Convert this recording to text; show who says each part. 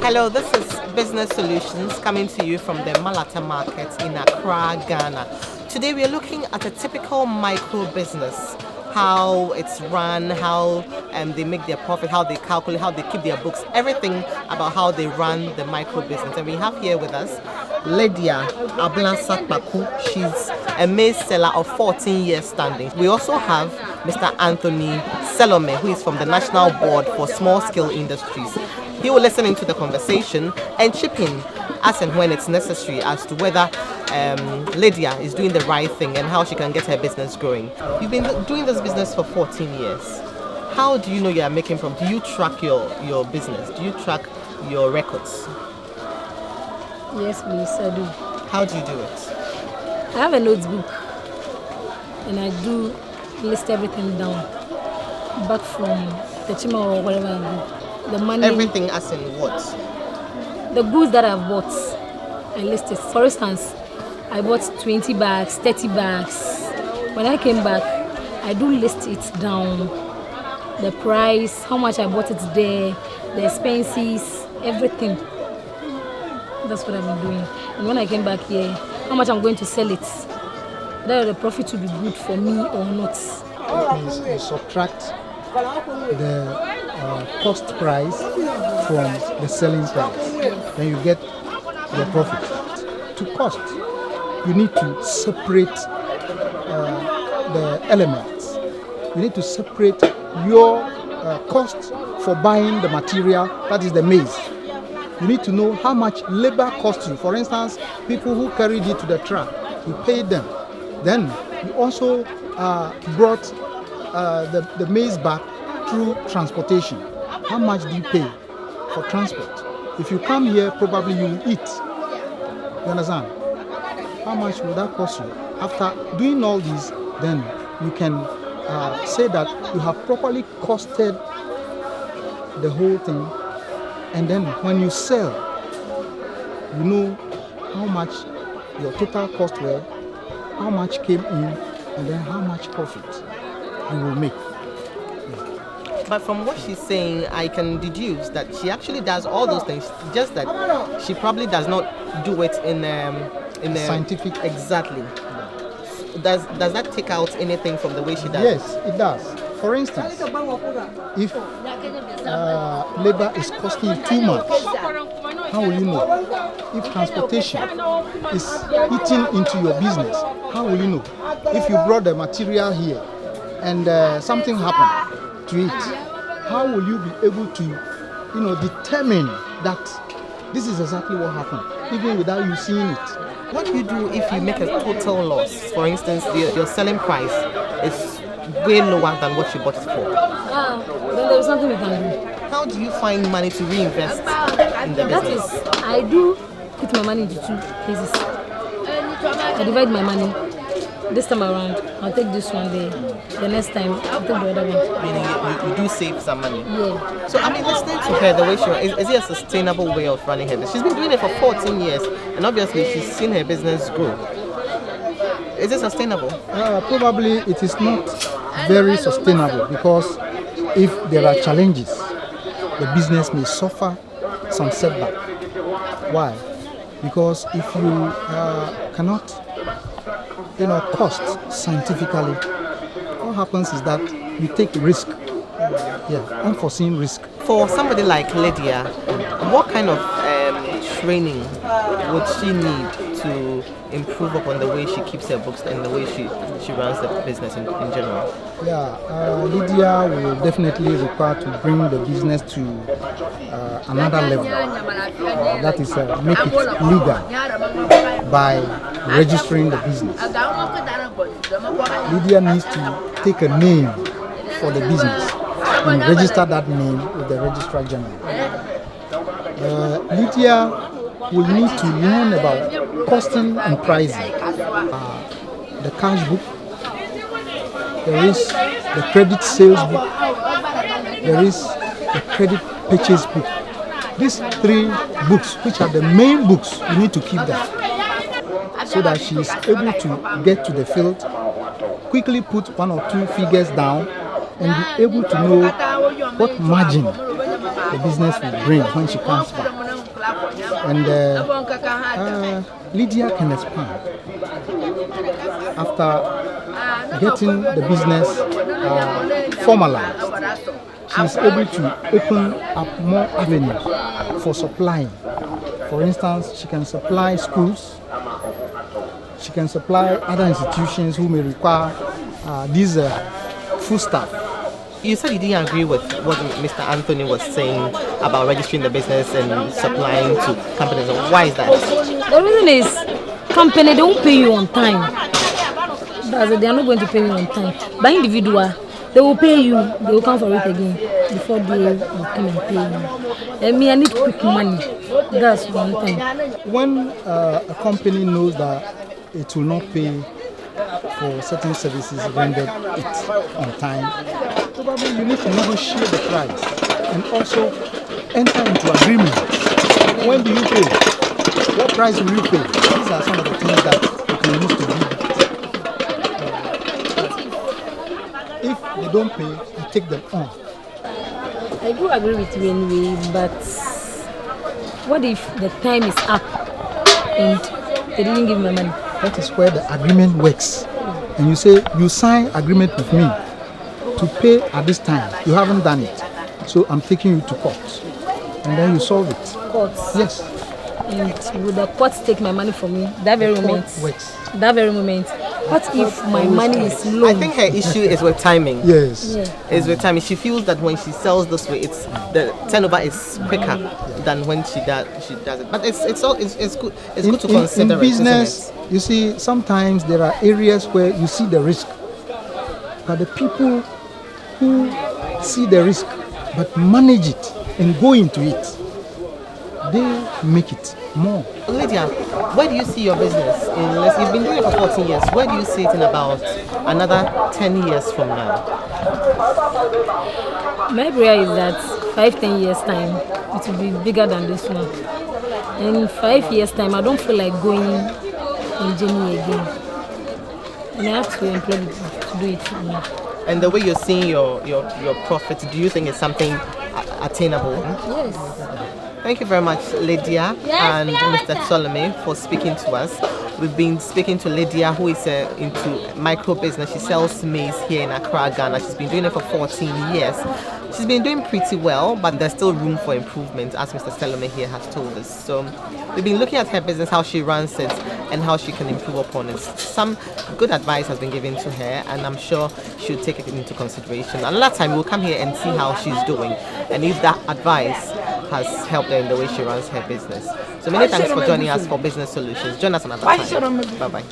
Speaker 1: Hello, this is Business Solutions coming to you from the Malata Market in Accra, Ghana. Today we are looking at a typical micro business, how it's run, how they make their profit, how they calculate, how they keep their books, everything about how they run the micro business. And we have here with us Lydia Ablansakbaku. She's a maize seller of 14 years standing. We also have Mr. Anthony Selome, who is from the National Board for Small Scale Industries. He will listen into the conversation and chip in as and when it's necessary as to whether Lydia is doing the right thing and how she can get her business growing. You've been doing this business for 14 years. How do you know you are making from? Do you track your business? Do you track your records?
Speaker 2: Yes, please, I do.
Speaker 1: How do you do it?
Speaker 2: I have a notebook and I do list everything down. Back from the chima or whatever I do. The money.
Speaker 1: Everything as in what?
Speaker 2: The goods that I've bought, I list it. For instance, I bought 20 bags, 30 bags. When I came back, I do list it down. The price, how much I bought it there, the expenses, everything. That's what I've been doing. And when I came back here, how much I'm going to sell it. Whether the profit will be good for me or not.
Speaker 3: It means you subtract the cost price from the selling price. Then you get the profit. To cost, you need to separate the elements. You need to separate your cost for buying the material, that is the maize. You need to know how much labor costs you. For instance, people who carried it to the truck, you paid them. Then you also brought the maize back through transportation. How much do you pay for transport? If you come here, probably you will eat. You understand? How much will that cost you? After doing all this, then you can say that you have properly costed the whole thing. And then when you sell, you know how much your total cost were, how much came in, and then how much profit you will make.
Speaker 1: But from what she's saying, I can deduce that she actually does all those things, just that she probably does not do it in a
Speaker 3: scientific.
Speaker 1: Exactly. Does that take out anything from the way she does?
Speaker 3: Yes, it does. For instance, if labor is costing you too much, how will you know? If transportation is eating into your business, how will you know? If you brought the material here and something happened to it, how will you be able to, determine that this is exactly what happened, even without you seeing it?
Speaker 1: What do you do if you make a total loss? For instance, your selling price is way lower than what you bought it for.
Speaker 2: Then there is nothing we can do.
Speaker 1: How do you find money to reinvest in the
Speaker 2: That
Speaker 1: business?
Speaker 2: is, I do put my money into two places. I divide my money. This time around, I'll take this one day. The next time, I'll take the other one.
Speaker 1: Meaning you do save some money.
Speaker 2: Yeah.
Speaker 1: So, listening to her, the way she is it a sustainable way of running her business? She's been doing it for 14 years, and obviously she's seen her business grow. Is it sustainable?
Speaker 3: Probably it is not very sustainable, because if there are challenges, the business may suffer some setback. Why? Because if you cannot cost scientifically, what happens is that you take risk, unforeseen risk.
Speaker 1: For somebody like Lydia, what kind of training would she need to improve upon the way she keeps her books and the way she runs the business in general?
Speaker 3: Lydia will definitely require to bring the business to another level. That is, make it legal by registering the business. Lydia needs to take a name for the business and register that name with the Registrar General. Lydia will need to learn about costing and pricing. The cash book, there is the credit sales book, there is the credit purchase book. These three books, which are the main books, you need to keep them so that she is able to get to the field, quickly put one or two figures down, and be able to know what margin the business will bring when she comes back. And Lydia can expand after getting the business formalized. She's able to open up more avenues for supplying. For instance, she can supply schools, she can supply other institutions who may require these food stuff.
Speaker 1: You said you didn't agree with what Mr. Anthony was saying about registering the business and supplying to companies. Why is that?
Speaker 2: The reason is, company don't pay you on time. That's it, they are not going to pay you on time. By individual, they will pay you, they will come for it again before they will come and pay you. And me, I need quick money. That's one thing.
Speaker 3: When a company knows that it will not pay for certain services rendered it on time, probably you need to negotiate the price and also enter into agreement. When do you pay? What price will you pay? These are some of the things that you can use to do. If they don't pay, you take them on.
Speaker 2: I do agree with you anyway, but what if the time is up and they didn't give me money?
Speaker 3: That is where the agreement works. And you say, you sign agreement with me to pay at this time. You haven't done it. So I'm taking you to court. And then you solve it.
Speaker 2: Courts?
Speaker 3: Yes.
Speaker 2: And will the courts take my money from me that very moment?
Speaker 3: Works.
Speaker 2: That very moment. What if my money is low?
Speaker 1: I think her issue is with timing.
Speaker 3: Yes.
Speaker 2: Yeah.
Speaker 1: Is with timing. She feels that when she sells this way, it's the turnover is quicker than when she does it. But it's good. It's good to consider.
Speaker 3: In business, you see, sometimes there are areas where you see the risk, but the people who see the risk but manage it and go into it, they make it more.
Speaker 1: Lydia, where do you see your business? You've been doing it for 14 years. Where do you see it in about another 10 years from now?
Speaker 2: My prayer is that 5-10 years time, it will be bigger than this one. In 5 years time, I don't feel like going on journey again. And I have to employ people to do it for me.
Speaker 1: And the way you're seeing your profit, do you think it's something attainable?
Speaker 2: Yes.
Speaker 1: Thank you very much, Lydia and Mr. Solomon, for speaking to us. We've been speaking to Lydia, who is into micro business. She sells maize here in Accra, Ghana. She's been doing it for 14 years. She's been doing pretty well, but there's still room for improvement, as Mr. Solomon here has told us. So we've been looking at her business, how she runs it, and how she can improve upon it. Some good advice has been given to her, and I'm sure she'll take it into consideration. Another time, we'll come here and see how she's doing, and if that advice has helped her in the way she runs her business. So many thanks for joining us for Business Solutions. Join us another time. Bye-bye.